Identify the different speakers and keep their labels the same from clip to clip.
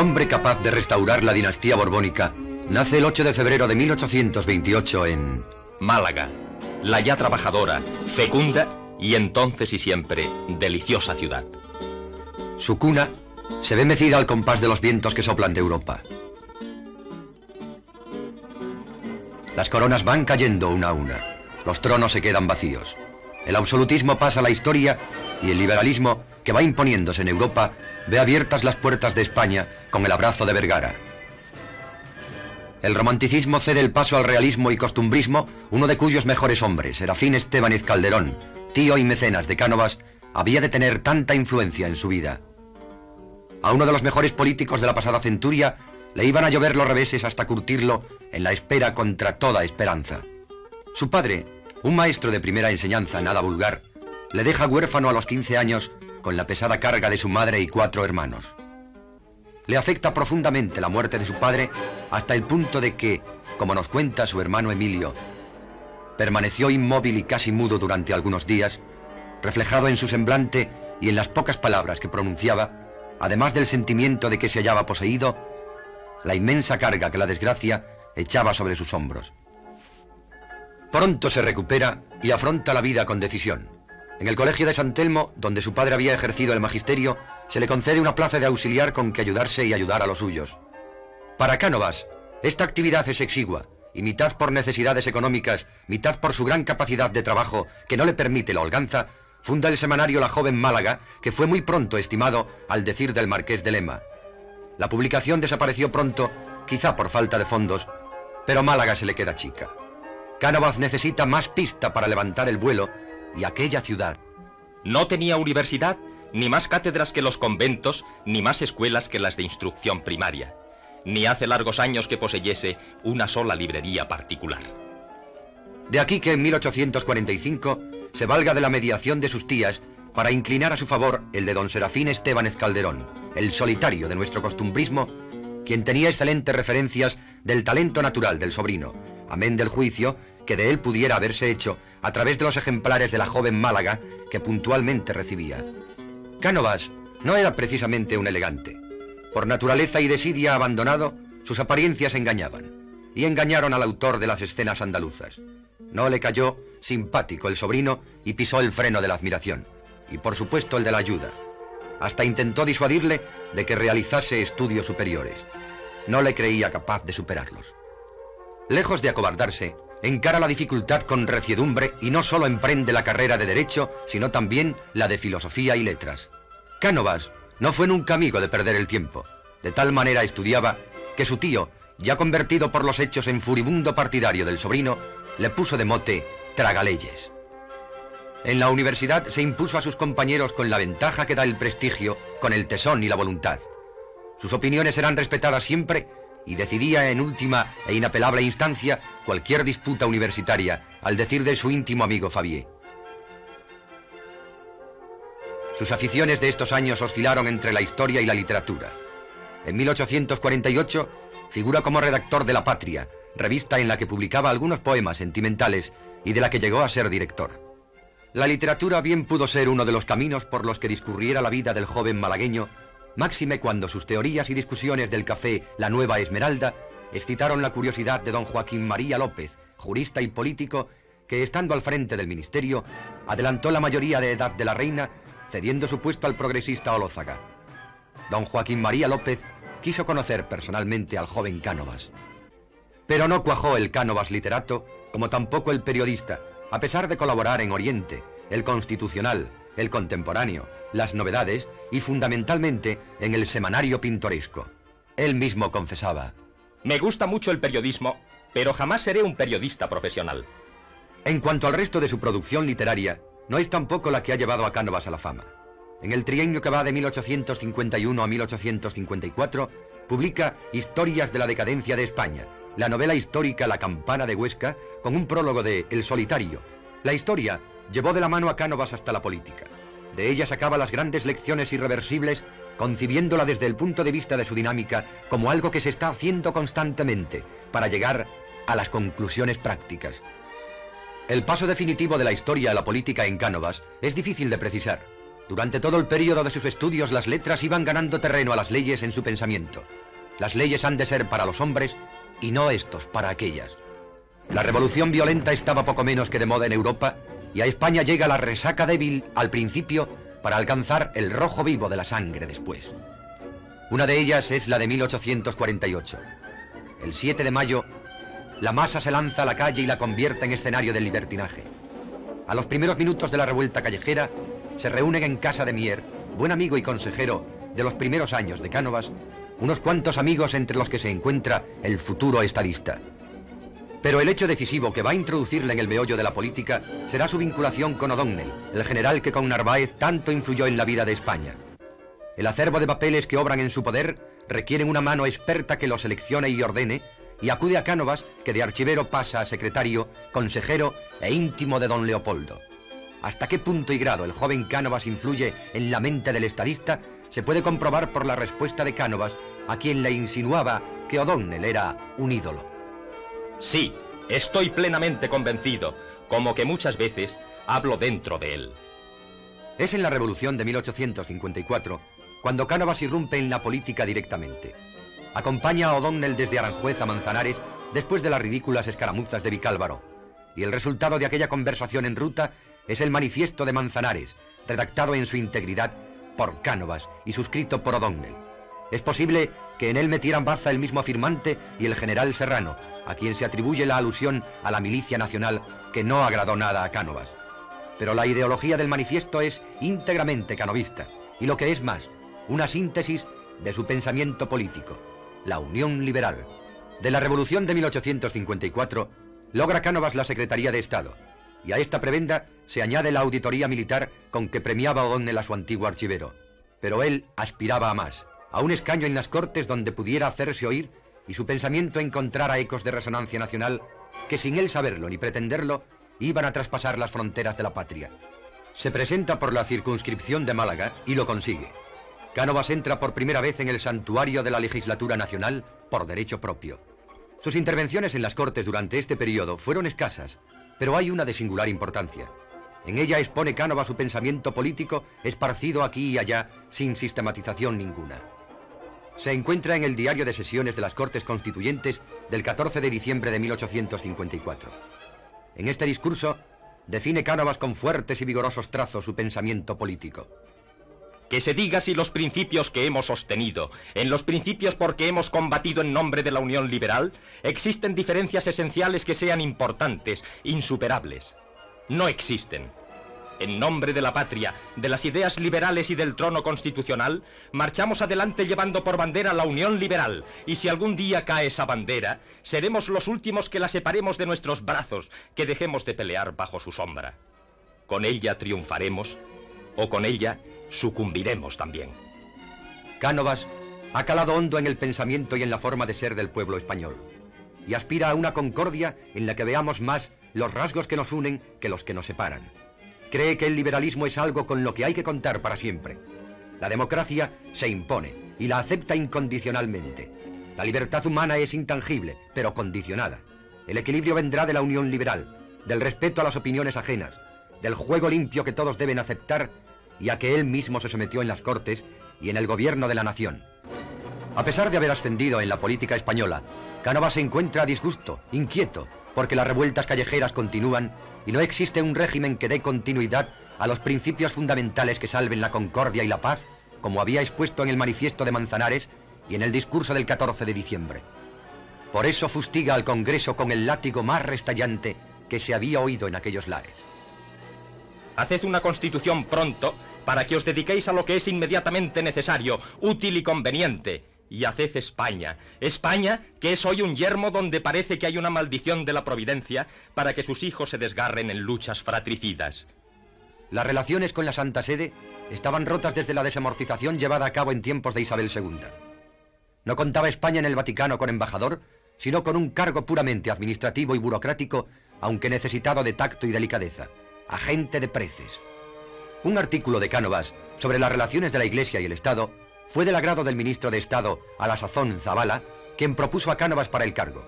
Speaker 1: hombre capaz de restaurar la dinastía borbónica nace el 8 de febrero de 1828 en
Speaker 2: Málaga, la ya trabajadora, fecunda y entonces y siempre deliciosa ciudad.
Speaker 1: Su cuna se ve mecida al compás de los vientos que soplan de Europa. Las coronas van cayendo una a una, los tronos se quedan vacíos. El absolutismo pasa a la historia y el liberalismo, que va imponiéndose en Europa, ve abiertas las puertas de España con el abrazo de Vergara. El romanticismo cede el paso al realismo y costumbrismo, uno de cuyos mejores hombres, Serafín Estébanez Calderón, tío y mecenas de Cánovas, había de tener tanta influencia en su vida. A uno de los mejores políticos de la pasada centuria le iban a llover los reveses hasta curtirlo en la espera contra toda esperanza. Su padre, un maestro de primera enseñanza nada vulgar, le deja huérfano a los 15 años con la pesada carga de su madre y 4 hermanos. Le afecta profundamente la muerte de su padre hasta el punto de que, como nos cuenta su hermano Emilio, permaneció inmóvil y casi mudo durante algunos días, reflejado en su semblante y en las pocas palabras que pronunciaba, además del sentimiento de que se hallaba poseído, la inmensa carga que la desgracia echaba sobre sus hombros. Pronto se recupera y afronta la vida con decisión. En el colegio de San Telmo, donde su padre había ejercido el magisterio, se le concede una plaza de auxiliar con que ayudarse y ayudar a los suyos. Para Cánovas, esta actividad es exigua, y mitad por necesidades económicas, mitad por su gran capacidad de trabajo que no le permite la holganza, funda el semanario La Joven Málaga, que fue muy pronto estimado al decir del marqués de Lema. La publicación desapareció pronto, quizá por falta de fondos, pero Málaga se le queda chica. Cánovas necesita más pista para levantar el vuelo, y aquella ciudad
Speaker 2: no tenía universidad, ni más cátedras que los conventos, ni más escuelas que las de instrucción primaria, ni hace largos años que poseyese una sola librería particular.
Speaker 1: De aquí que en 1845 se valga de la mediación de sus tías para inclinar a su favor el de don Serafín Estébanez Calderón, el solitario de nuestro costumbrismo, quien tenía excelentes referencias del talento natural del sobrino, amén del juicio que de él pudiera haberse hecho a través de los ejemplares de La Joven Málaga que puntualmente recibía. Cánovas no era precisamente un elegante. Por naturaleza y desidia abandonado, sus apariencias engañaban, y engañaron al autor de las escenas andaluzas. No le cayó simpático el sobrino y pisó el freno de la admiración, y por supuesto el de la ayuda. Hasta intentó disuadirle de que realizase estudios superiores. No le creía capaz de superarlos. Lejos de acobardarse, encara la dificultad con reciedumbre y no solo emprende la carrera de Derecho, sino también la de Filosofía y Letras. Cánovas no fue nunca amigo de perder el tiempo. De tal manera estudiaba que su tío, ya convertido por los hechos en furibundo partidario del sobrino, le puso de mote Tragaleyes. En la universidad se impuso a sus compañeros con la ventaja que da el prestigio, con el tesón y la voluntad. Sus opiniones eran respetadas siempre y decidía en última e inapelable instancia cualquier disputa universitaria, al decir de su íntimo amigo Fabié. Sus aficiones de estos años oscilaron entre la historia y la literatura. En 1848 figura como redactor de La Patria, revista en la que publicaba algunos poemas sentimentales y de la que llegó a ser director. La literatura bien pudo ser uno de los caminos por los que discurriera la vida del joven malagueño, máxime cuando sus teorías y discusiones del café La Nueva Esmeralda excitaron la curiosidad de don Joaquín María López, jurista y político, que estando al frente del ministerio, adelantó la mayoría de edad de la reina, cediendo su puesto al progresista Olózaga. Don Joaquín María López quiso conocer personalmente al joven Cánovas. Pero no cuajó el Cánovas literato, como tampoco el periodista, a pesar de colaborar en Oriente, El Constitucional, El Contemporáneo, Las Novedades y fundamentalmente en el Semanario Pintoresco. Él mismo confesaba:
Speaker 2: me gusta mucho el periodismo, pero jamás seré un periodista profesional.
Speaker 1: En cuanto al resto de su producción literaria, no es tampoco la que ha llevado a Cánovas a la fama. En el trienio que va de 1851 a 1854, publica Historias de la decadencia de España, la novela histórica La Campana de Huesca, con un prólogo de El Solitario. La historia llevó de la mano a Cánovas hasta la política. De ella sacaba las grandes lecciones irreversibles, concibiéndola desde el punto de vista de su dinámica como algo que se está haciendo constantemente para llegar a las conclusiones prácticas. El paso definitivo de la historia a la política en Cánovas es difícil de precisar. Durante todo el periodo de sus estudios, las letras iban ganando terreno a las leyes en su pensamiento. Las leyes han de ser para los hombres y no estos para aquellas. La revolución violenta estaba poco menos que de moda en Europa y a España llega la resaca débil al principio para alcanzar el rojo vivo de la sangre después. Una de ellas es la de 1848. El 7 de mayo, la masa se lanza a la calle y la convierte en escenario del libertinaje. A los primeros minutos de la revuelta callejera, se reúnen en casa de Mier, buen amigo y consejero de los primeros años de Cánovas, unos cuantos amigos entre los que se encuentra el futuro estadista. Pero el hecho decisivo que va a introducirle en el meollo de la política será su vinculación con O'Donnell, el general que con Narváez tanto influyó en la vida de España. El acervo de papeles que obran en su poder requieren una mano experta que lo seleccione y ordene, y acude a Cánovas, que de archivero pasa a secretario, consejero e íntimo de don Leopoldo. Hasta qué punto y grado el joven Cánovas influye en la mente del estadista se puede comprobar por la respuesta de Cánovas, a quien le insinuaba que O'Donnell era un ídolo.
Speaker 2: Sí, estoy plenamente convencido, como que muchas veces hablo dentro de él.
Speaker 1: Es en la Revolución de 1854 cuando Cánovas irrumpe en la política directamente. Acompaña a O'Donnell desde Aranjuez a Manzanares después de las ridículas escaramuzas de Vicálvaro, y el resultado de aquella conversación en ruta es el Manifiesto de Manzanares, redactado en su integridad por Cánovas y suscrito por O'Donnell. Es posible que en él metieran baza el mismo firmante y el general Serrano, a quien se atribuye la alusión a la milicia nacional que no agradó nada a Cánovas. Pero la ideología del manifiesto es íntegramente canovista, y lo que es más, una síntesis de su pensamiento político, la Unión Liberal. De la Revolución de 1854 logra Cánovas la Secretaría de Estado, y a esta prebenda se añade la auditoría militar con que premiaba O'Donnell a su antiguo archivero. Pero él aspiraba a más, a un escaño en las Cortes donde pudiera hacerse oír y su pensamiento encontrara ecos de resonancia nacional que sin él saberlo ni pretenderlo iban a traspasar las fronteras de la patria. Se presenta por la circunscripción de Málaga y lo consigue. Cánovas entra por primera vez en el santuario de la legislatura nacional por derecho propio. Sus intervenciones en las Cortes durante este periodo fueron escasas, pero hay una de singular importancia. En ella expone Cánovas su pensamiento político esparcido aquí y allá sin sistematización ninguna. Se encuentra en el diario de sesiones de las Cortes Constituyentes del 14 de diciembre de 1854. En este discurso define Cánovas con fuertes y vigorosos trazos su pensamiento político.
Speaker 2: Que se diga si los principios que hemos sostenido, en los principios por que hemos combatido en nombre de la Unión Liberal, existen diferencias esenciales que sean importantes, insuperables. No existen. En nombre de la patria, de las ideas liberales y del trono constitucional, marchamos adelante llevando por bandera la Unión Liberal, y si algún día cae esa bandera, seremos los últimos que la separemos de nuestros brazos, que dejemos de pelear bajo su sombra. Con ella triunfaremos, o con ella sucumbiremos también.
Speaker 1: Cánovas ha calado hondo en el pensamiento y en la forma de ser del pueblo español, y aspira a una concordia en la que veamos más los rasgos que nos unen que los que nos separan. Cree que el liberalismo es algo con lo que hay que contar para siempre. La democracia se impone y la acepta incondicionalmente. La libertad humana es intangible, pero condicionada. El equilibrio vendrá de la unión liberal, del respeto a las opiniones ajenas, del juego limpio que todos deben aceptar y a que él mismo se sometió en las Cortes y en el gobierno de la nación. A pesar de haber ascendido en la política española, Cánovas se encuentra a disgusto, inquieto, porque las revueltas callejeras continúan y no existe un régimen que dé continuidad a los principios fundamentales que salven la concordia y la paz, como había expuesto en el Manifiesto de Manzanares y en el discurso del 14 de diciembre. Por eso fustiga al Congreso con el látigo más restallante que se había oído en aquellos lares.
Speaker 2: Haced una constitución pronto para que os dediquéis a lo que es inmediatamente necesario, útil y conveniente. Y haced España. España, que es hoy un yermo donde parece que hay una maldición de la providencia para que sus hijos se desgarren en luchas fratricidas.
Speaker 1: Las relaciones con la Santa Sede estaban rotas desde la desamortización llevada a cabo en tiempos de Isabel II. No contaba España en el Vaticano con embajador, sino con un cargo puramente administrativo y burocrático, aunque necesitado de tacto y delicadeza, agente de preces. Un artículo de Cánovas sobre las relaciones de la Iglesia y el Estado fue del agrado del ministro de Estado, a la sazón Zabala, quien propuso a Cánovas para el cargo.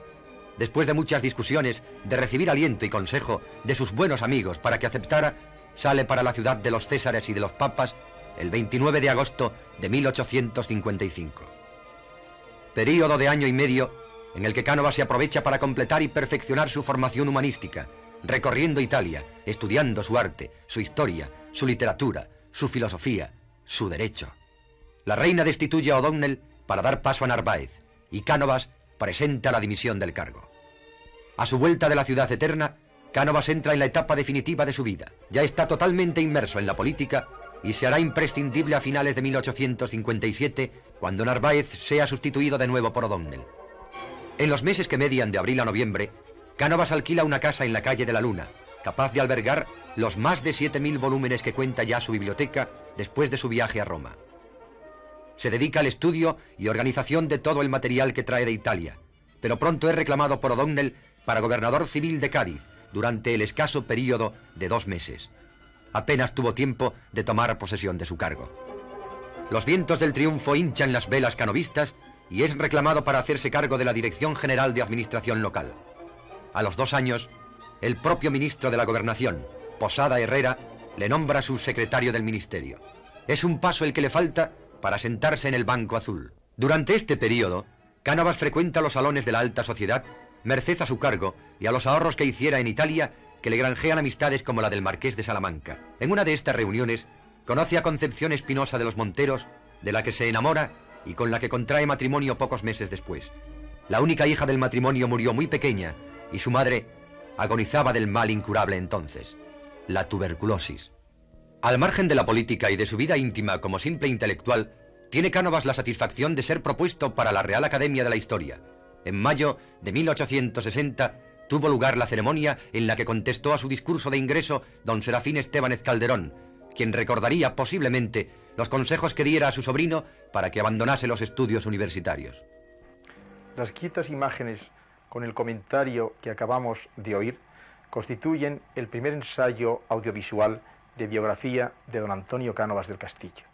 Speaker 1: Después de muchas discusiones, de recibir aliento y consejo de sus buenos amigos para que aceptara, sale para la ciudad de los Césares y de los Papas el 29 de agosto de 1855. Período de año y medio en el que Cánovas se aprovecha para completar y perfeccionar su formación humanística, recorriendo Italia, estudiando su arte, su historia, su literatura, su filosofía, su derecho. La reina destituye a O'Donnell para dar paso a Narváez, y Cánovas presenta la dimisión del cargo. A su vuelta de la ciudad eterna, Cánovas entra en la etapa definitiva de su vida. Ya está totalmente inmerso en la política y se hará imprescindible a finales de 1857, cuando Narváez sea sustituido de nuevo por O'Donnell. En los meses que median de abril a noviembre, Cánovas alquila una casa en la calle de la Luna, capaz de albergar los más de 7.000 volúmenes que cuenta ya su biblioteca después de su viaje a Roma. Se dedica al estudio y organización de todo el material que trae de Italia, pero pronto es reclamado por O'Donnell para gobernador civil de Cádiz durante el escaso período de 2 meses. Apenas tuvo tiempo de tomar posesión de su cargo. Los vientos del triunfo hinchan las velas canovistas y es reclamado para hacerse cargo de la Dirección General de Administración Local. A los 2 años, el propio ministro de la Gobernación, Posada Herrera, le nombra subsecretario del ministerio. Es un paso el que le falta para sentarse en el banco azul. Durante este periodo, Cánovas frecuenta los salones de la alta sociedad, merced a su cargo y a los ahorros que hiciera en Italia, que le granjean amistades como la del marqués de Salamanca. En una de estas reuniones, conoce a Concepción Espinosa de los Monteros, de la que se enamora y con la que contrae matrimonio pocos meses después. La única hija del matrimonio murió muy pequeña y su madre agonizaba del mal incurable entonces, la tuberculosis. Al margen de la política y de su vida íntima como simple intelectual, tiene Cánovas la satisfacción de ser propuesto para la Real Academia de la Historia. En mayo de 1860 tuvo lugar la ceremonia en la que contestó a su discurso de ingreso don Serafín Estébanez Calderón, quien recordaría posiblemente los consejos que diera a su sobrino para que abandonase los estudios universitarios.
Speaker 3: Las quietas imágenes con el comentario que acabamos de oír constituyen el primer ensayo audiovisual de biografía de don Antonio Cánovas del Castillo.